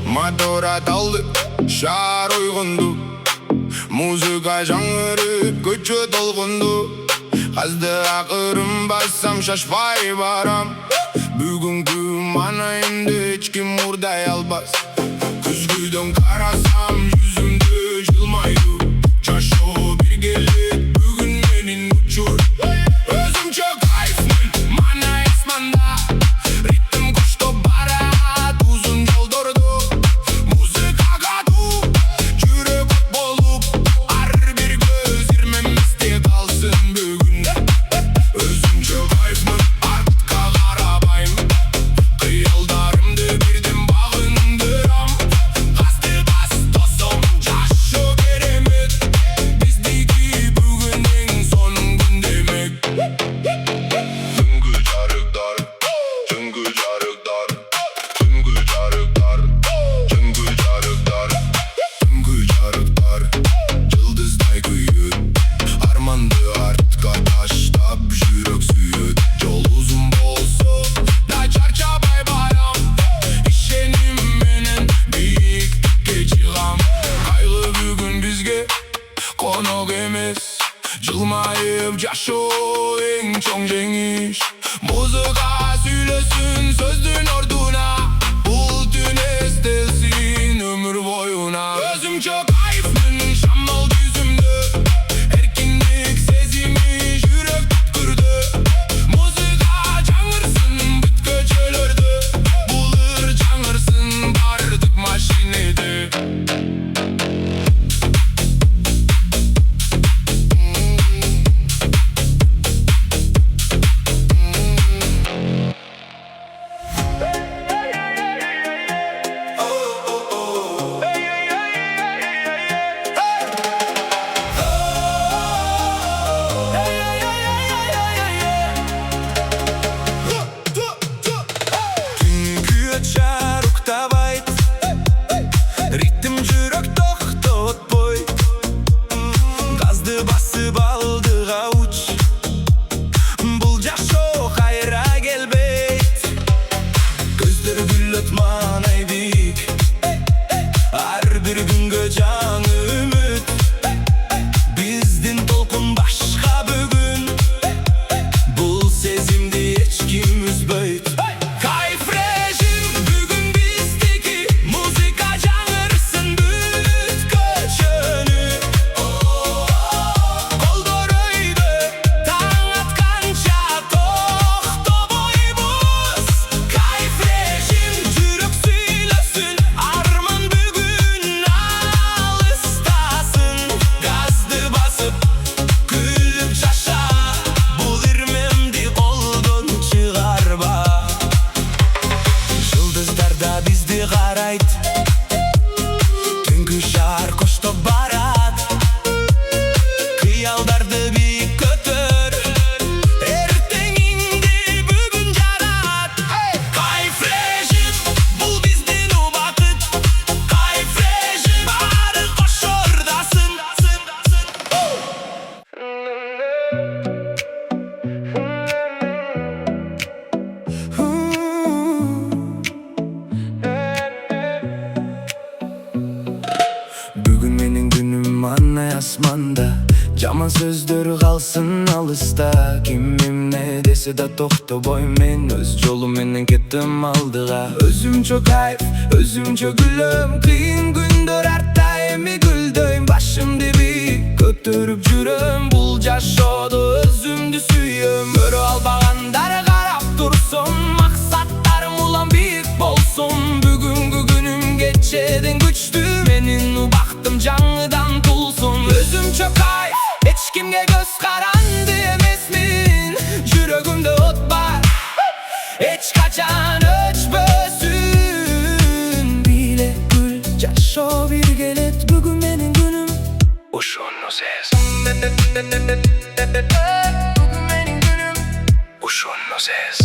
Motora daldı, şar uygundu. Müzika janrı köçü dolgundu. Kazdı akırım bassam şaşpay baram. Bugünkü manayımda hiç kim urday almaz. Küzgüden karasam yüzümde jılmaydı. Çaşo bir gelet bugün menin uçur. Özüm çok kayfın mana esmanda. Ritim koştu barat uzun yol durdu. Müzika gadu yürek bolup. Ar bir göz irmemizde kalsın bugün. Özüm çok kayfın artka karabayım. Kıyaldarımdı birdim bağındıram. Kastı bas dostum çaşo keremet. Bizdeki bugünün son gün demek. Tıngı carık dar, tıngı carık dar, tıngı carık dar, tıngı carık dar, tıngı carık dar. Yıldızday kıyıt, armandı artka taşta yürek süyüt. Yol uzun bolsun da çarçabay bayram. İşenim menen büyük çıkam. Kaygı bugün bizge konuk emes. Jılmayıp yaşo en çoğun jengiş. Müzika söylesin sözdün orduna. Bul tün estelsin ömür boyuna. Özüm çok kayfın şammal yüzümde. Erkinlik sezimi yürek tutkırdı. Müzika canırsın büt köçelerde. Bulur canırsın bardık maşinede. Ritim жүрек тоқтатпай. Газды басып алды ауч. Бұл жашоо кайра келбейт. Көздөр күлөт маанай бийик. Ар бир күнгө жаңы үмүт. Биздин толкун башка бүгүн. Бул сезимди эч ким үзбөйт. Кайф режим бүгүн биздики. Музыка жаңырсын бүт көчөнү. Колдор өйдө таң атканча токтобойбуз. Кайф режим жүрөк сүйлөсүн. Арман бүгүн алыстасын. Газды басып күлүп жаша. Бул ирмемди колдон чыгарба. Yıldızlar da bizdi karayt. Түнкү шаар коштоп барат. Кыялдарды бийик көтөр. Эртеңиңди бүгүн жарат. Кайф режим бул биздин убакыт. Кайф режим баары кошордасын. Bugün menin günüm manay asmanda. Жаман сөздөр калсын алыста. Кимим не десе да токтобой мен. Өз жолум менен кеттим алдыга. Өзүмчө кайф, өзүмчө күлөм. Кыйын күндөр артта эми гүлдөйм. Башымды бийик көтөрүп жүрөм. Бул жашоодо өзүмдү сүйөм. Көрө албагандар карап турсун. Максаттарым улам бийик болсун. Бүгүнгү күнүм кечеден күчтүү. Менин убактым жаңыдан тулсун. Өзүмчө кайф, эч кимге көз каранды эмесмин. Жүрөгүмдө от бар, эч качан өчпөсүн. Бийле күл жашоо бир келет. Бүгүн менин күнүм ушуну сез. Бүгүн менин күнүм ушуну сез.